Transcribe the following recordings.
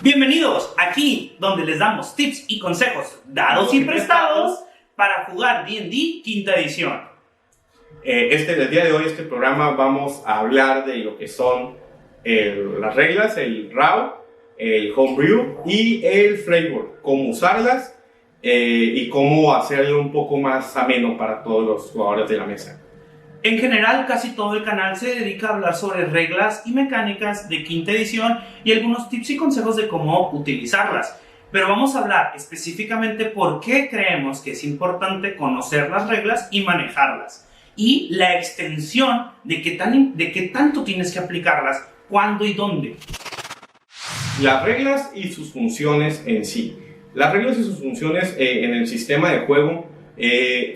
Bienvenidos aquí donde les damos tips y consejos dados y prestados para jugar D&D quinta edición. El día de hoy, este programa, vamos a hablar de lo que son las reglas, el RAW, el Homebrew y el Flavor, cómo usarlas y cómo hacerlo un poco más ameno para todos los jugadores de la mesa. En general, casi todo el canal se dedica a hablar sobre reglas y mecánicas de quinta edición y algunos tips y consejos de cómo utilizarlas. Pero vamos a hablar específicamente por qué creemos que es importante conocer las reglas y manejarlas. Y la extensión de qué tanto tienes que aplicarlas, cuándo y dónde. Las reglas y sus funciones en sí. Las reglas y sus funciones en el sistema de juego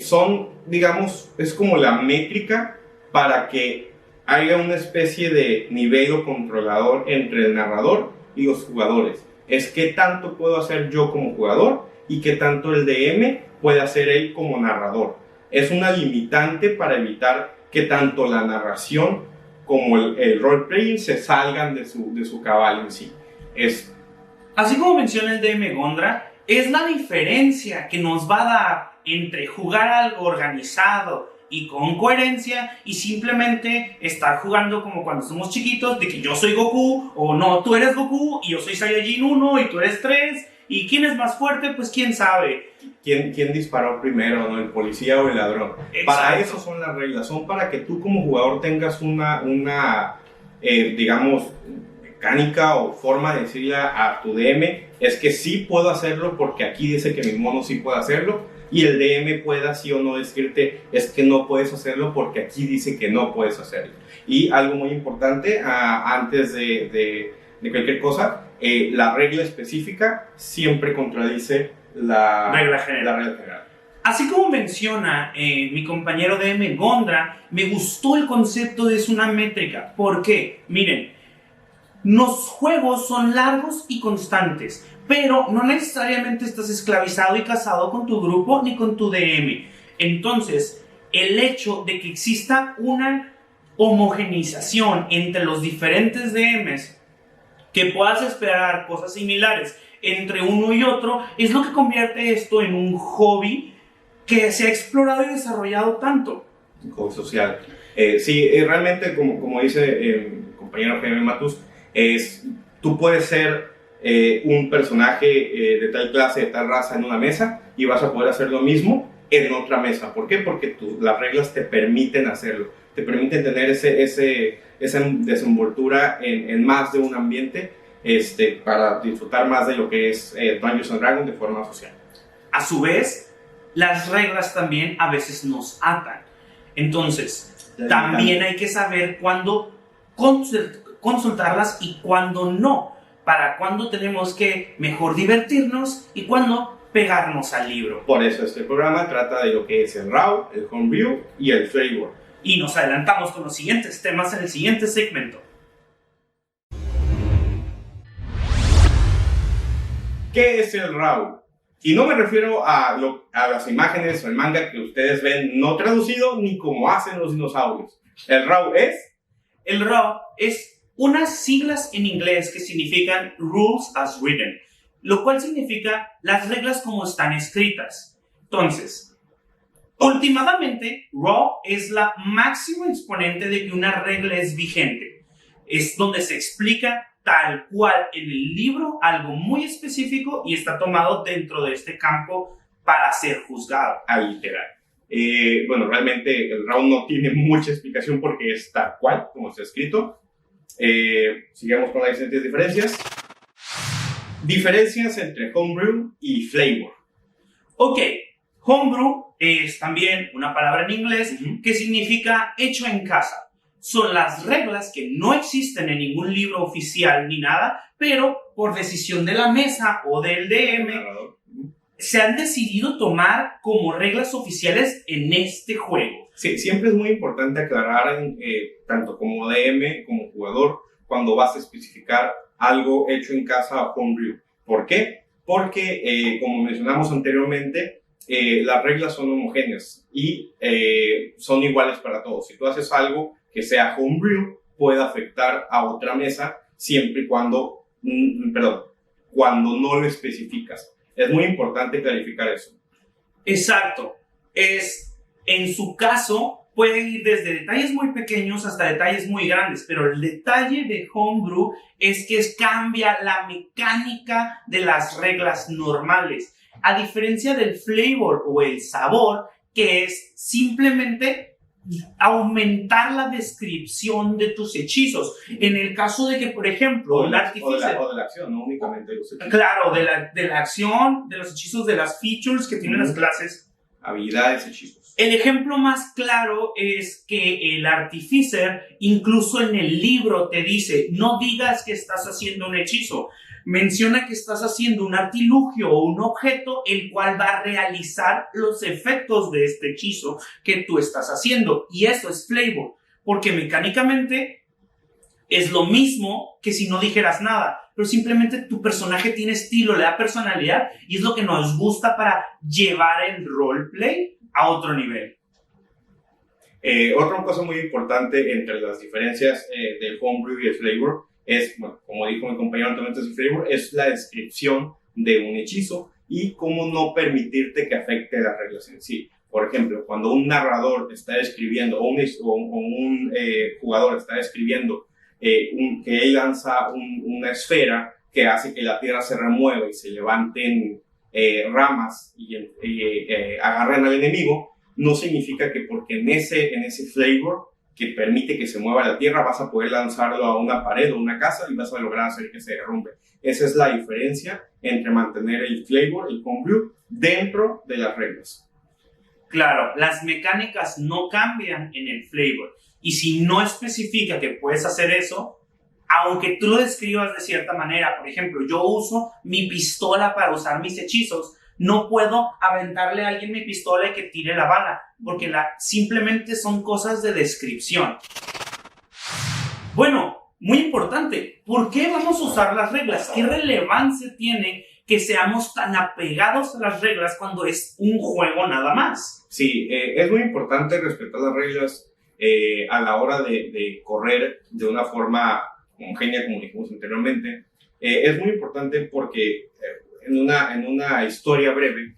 son, digamos, es como la métrica para que haya una especie de nivel o controlador entre el narrador y los jugadores. Es qué tanto puedo hacer yo como jugador y qué tanto el DM puede hacer él como narrador. Es una limitante para evitar que tanto la narración como el role-playing se salgan de su cabal en sí. Así como menciona el DM Gondra, es la diferencia que nos va a dar entre jugar algo organizado y con coherencia y simplemente estar jugando como cuando somos chiquitos, de que yo soy Goku, o no, tú eres Goku y yo soy Saiyajin 1 y tú eres 3, y quién es más fuerte, pues quién sabe. ¿Quién disparó primero, ¿no? ¿El policía o el ladrón? Exacto. Para eso son las reglas, son para que tú como jugador tengas una digamos, mecánica o forma de decirle a tu DM, es que sí puedo hacerlo porque aquí dice que mi mono sí puede hacerlo, y el DM pueda sí o no decirte, es que no puedes hacerlo porque aquí dice que no puedes hacerlo. Y algo muy importante, antes de cualquier cosa, la regla específica siempre contradice la regla general. Así como menciona mi compañero DM Gondra, me gustó el concepto de es una métrica. ¿Por qué? Miren, los juegos son largos y constantes, pero no necesariamente estás esclavizado y casado con tu grupo ni con tu DM. Entonces, el hecho de que exista una homogeneización entre los diferentes DMs, que puedas esperar cosas similares entre uno y otro, es lo que convierte esto en un hobby que se ha explorado y desarrollado tanto. Un hobby social. Sí, realmente, como dice mi compañero Jaime Matus, tú puedes ser un personaje de tal clase, de tal raza en una mesa y vas a poder hacer lo mismo en otra mesa. ¿Por qué? Porque las reglas te permiten hacerlo, te permiten tener esa desenvoltura en más de un ambiente para disfrutar más de lo que es Dungeons & Dragons de forma social. A su vez, las reglas también a veces nos atan. Entonces, también hay que saber cuándo consultarlas y cuándo no, para cuándo tenemos que mejor divertirnos y cuándo pegarnos al libro. Por eso este programa trata de lo que es el RAW, el Homebrew y el Flavor. Y nos adelantamos con los siguientes temas en el siguiente segmento. ¿Qué es el RAW? Y no me refiero a las imágenes o el manga que ustedes ven no traducido ni como hacen los dinosaurios. El RAW es unas siglas en inglés que significan Rules as Written, lo cual significa las reglas como están escritas. Entonces, últimamente, RAW es la máxima exponente de que una regla es vigente. Es donde se explica tal cual en el libro algo muy específico y está tomado dentro de este campo para ser juzgado. Al literal. Bueno, realmente el RAW no tiene mucha explicación porque es tal cual como está escrito. Sigamos con las diferentes diferencias. Diferencias entre Homebrew y Flavor. Ok, Homebrew es también una palabra en inglés que significa hecho en casa. Son las reglas que no existen en ningún libro oficial ni nada, pero por decisión de la mesa o del DM se han decidido tomar como reglas oficiales en este juego. Sí, siempre es muy importante aclarar, tanto como DM como jugador, cuando vas a especificar algo hecho en casa o Homebrew. ¿Por qué? Porque, como mencionamos anteriormente, las reglas son homogéneas y son iguales para todos. Si tú haces algo que sea Homebrew, puede afectar a otra mesa siempre y cuando, cuando no lo especificas. Es muy importante clarificar eso. Exacto. En su caso, puede ir desde detalles muy pequeños hasta detalles muy grandes, pero el detalle de Homebrew es que cambia la mecánica de las reglas normales, a diferencia del flavor o el sabor, que es simplemente aumentar la descripción de tus hechizos. En el caso de que, por ejemplo, o de la acción, no únicamente de los hechizos. Claro, de la acción, de los hechizos, de las features que tienen las clases. Habilidades, hechizos. El ejemplo más claro es que el Artificer, incluso en el libro, te dice, no digas que estás haciendo un hechizo. Menciona que estás haciendo un artilugio o un objeto el cual va a realizar los efectos de este hechizo que tú estás haciendo. Y eso es flavor, porque mecánicamente es lo mismo que si no dijeras nada, pero simplemente tu personaje tiene estilo, le da personalidad, y es lo que nos gusta para llevar el roleplay a otro nivel. Otra cosa muy importante entre las diferencias del homebrew y el flavor es, bueno, como dijo mi compañero anteriormente, el flavor es la descripción de un hechizo y cómo no permitirte que afecte las reglas en sí. Por ejemplo, cuando un narrador está describiendo o un jugador está describiendo que él lanza una esfera que hace que la tierra se remueva y se levanten ramas y agarren al enemigo, no significa que porque en ese flavor que permite que se mueva la tierra vas a poder lanzarlo a una pared o una casa y vas a lograr hacer que se derrumbe. Esa es la diferencia entre mantener el flavor, el homebrew, dentro de las reglas. Claro, las mecánicas no cambian en el flavor. Y si no especifica que puedes hacer eso, aunque tú lo describas de cierta manera, por ejemplo, yo uso mi pistola para usar mis hechizos, no puedo aventarle a alguien mi pistola y que tire la bala, porque simplemente son cosas de descripción. Bueno, muy importante, ¿por qué vamos a usar las reglas? ¿Qué relevancia tiene que seamos tan apegados a las reglas cuando es un juego nada más? Sí, es muy importante respetar las reglas a la hora de correr de una forma homogénea, como dijimos anteriormente. Es muy importante porque en una historia breve,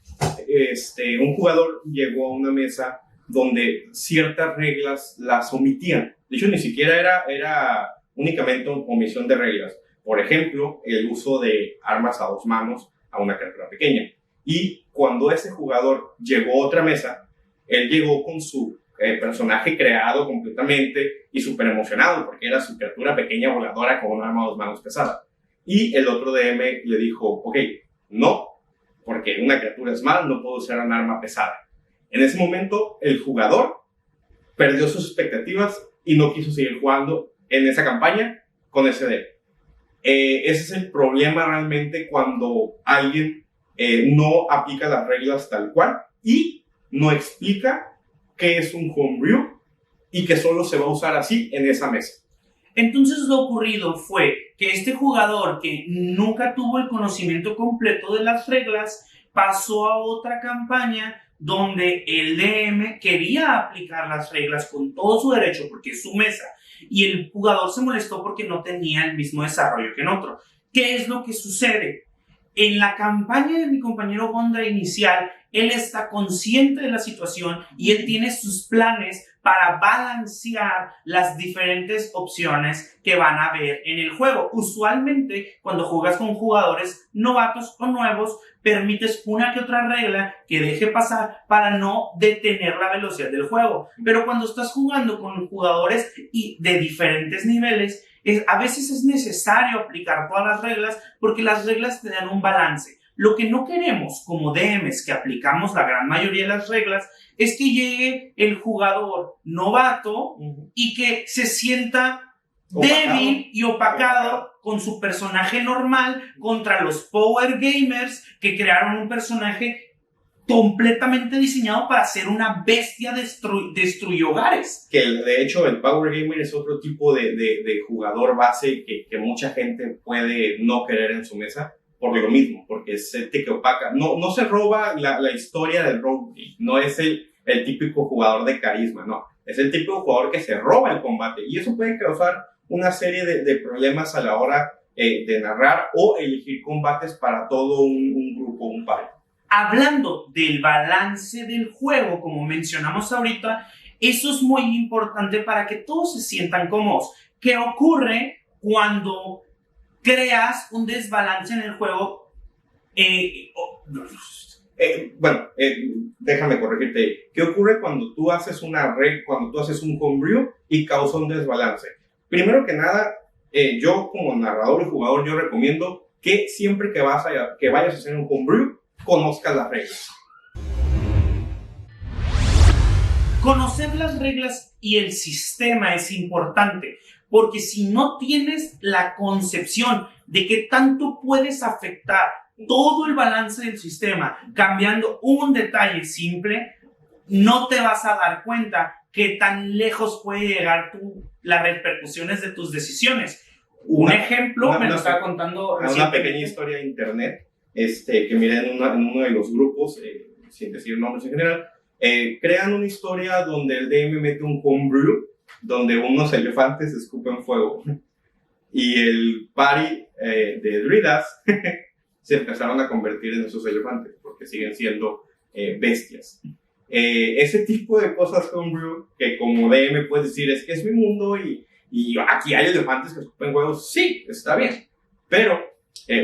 un jugador llegó a una mesa donde ciertas reglas las omitían. De hecho, ni siquiera era únicamente omisión de reglas. Por ejemplo, el uso de armas a dos manos a una criatura pequeña. Y cuando ese jugador llegó a otra mesa, él llegó con su personaje creado completamente y súper emocionado porque era su criatura pequeña voladora con un arma a dos manos pesada. Y el otro DM le dijo, ok, no, porque una criatura es mal, no puedo usar un arma pesada. En ese momento, el jugador perdió sus expectativas y no quiso seguir jugando en esa campaña con ese DM. Ese es el problema realmente cuando alguien no aplica las reglas tal cual y no explica qué es un homebrew y que solo se va a usar así en esa mesa. Entonces lo ocurrido fue que este jugador que nunca tuvo el conocimiento completo de las reglas pasó a otra campaña donde el DM quería aplicar las reglas con todo su derecho porque es su mesa y el jugador se molestó porque no tenía el mismo desarrollo que en otro. ¿Qué es lo que sucede? En la campaña de mi compañero Gondra inicial, él está consciente de la situación y él tiene sus planes para balancear las diferentes opciones que van a haber en el juego. Usualmente, cuando juegas con jugadores novatos o nuevos, permites una que otra regla que deje pasar para no detener la velocidad del juego. Pero cuando estás jugando con jugadores de diferentes niveles, a veces es necesario aplicar todas las reglas porque las reglas te dan un balance. Lo que no queremos como DMs que aplicamos la gran mayoría de las reglas es que llegue el jugador novato y que se sienta débil y opacado con su personaje normal contra los power gamers que crearon un personaje completamente diseñado para ser una bestia destruye hogares. Que de hecho el Power Gamer es otro tipo de jugador base que mucha gente puede no querer en su mesa por lo mismo, porque es el que opaca. No se roba la historia del roleplay, no es el típico jugador de carisma, no. Es el típico jugador que se roba el combate y eso puede causar una serie de problemas a la hora de narrar o elegir combates para todo un grupo, un party. Hablando del balance del juego, como mencionamos ahorita, eso es muy importante para que todos se sientan cómodos. ¿Qué ocurre cuando creas un desbalance en el juego? Déjame corregirte. ¿Qué ocurre cuando tú haces cuando tú haces un homebrew y causa un desbalance? Primero que nada, yo como narrador y jugador, yo recomiendo que siempre que vayas a hacer un homebrew, conozcas las reglas. Conocer las reglas y el sistema es importante, porque si no tienes la concepción de qué tanto puedes afectar todo el balance del sistema cambiando un detalle simple, no te vas a dar cuenta qué tan lejos puede llegar las repercusiones de tus decisiones. Un ejemplo me lo estaba contando una pequeña historia de internet que miré en uno de los grupos, sin decir nombres en general. Crean una historia donde el DM mete un homebrew donde unos elefantes escupen fuego y el party de druidas se empezaron a convertir en esos elefantes porque siguen siendo bestias. Ese tipo de cosas homebrew que como DM puedes decir es que es mi mundo y aquí hay elefantes que escupen huevos, sí, está bien, pero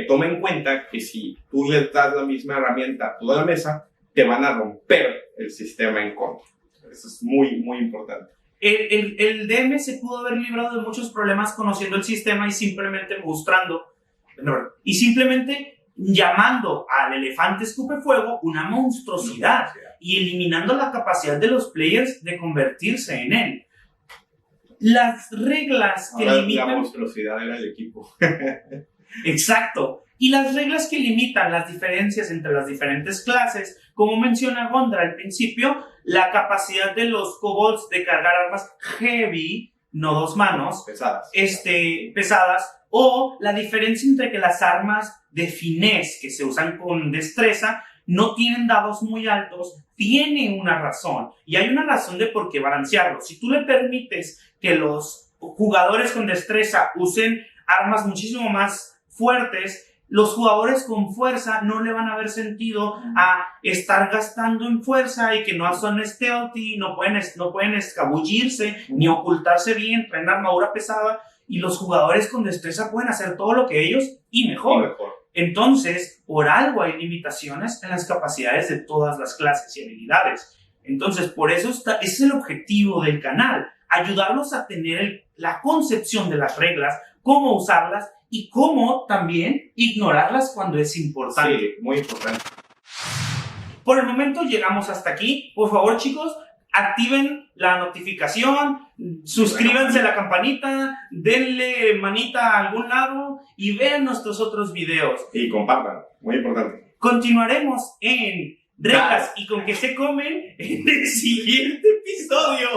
toma en cuenta que si tú le das la misma herramienta a toda la mesa, te van a romper el sistema en contra. Eso es muy, muy importante. El DM se pudo haber librado de muchos problemas conociendo el sistema y simplemente llamando al elefante escupe fuego una monstruosidad y eliminando la capacidad de los players de convertirse en él. Las reglas que limitan... La monstruosidad era el equipo. Exacto. Y las reglas que limitan las diferencias entre las diferentes clases, como menciona Gondra al principio, la capacidad de los kobolds de cargar armas heavy, no 2 manos, pesadas, o la diferencia entre que las armas de finesse que se usan con destreza no tienen dados muy altos, tiene una razón. Y hay una razón de por qué balancearlo. Si tú le permites que los jugadores con destreza usen armas muchísimo más fuertes, los jugadores con fuerza no le van a ver sentido a estar gastando en fuerza y que no son stealthy, no pueden escabullirse ni ocultarse bien, traen armadura pesada, y los jugadores con destreza pueden hacer todo lo que ellos y mejor. Entonces, por algo hay limitaciones en las capacidades de todas las clases y habilidades. Entonces, por eso ese es el objetivo del canal, ayudarlos a tener la concepción de las reglas, cómo usarlas y cómo también ignorarlas cuando es importante. Sí, muy importante. Por el momento llegamos hasta aquí. Por favor, chicos, activen la notificación, suscríbanse a la campanita, denle manita a algún lado y vean nuestros otros videos. Y compartan, muy importante. Continuaremos en reglas y con qué se comen en el siguiente episodio.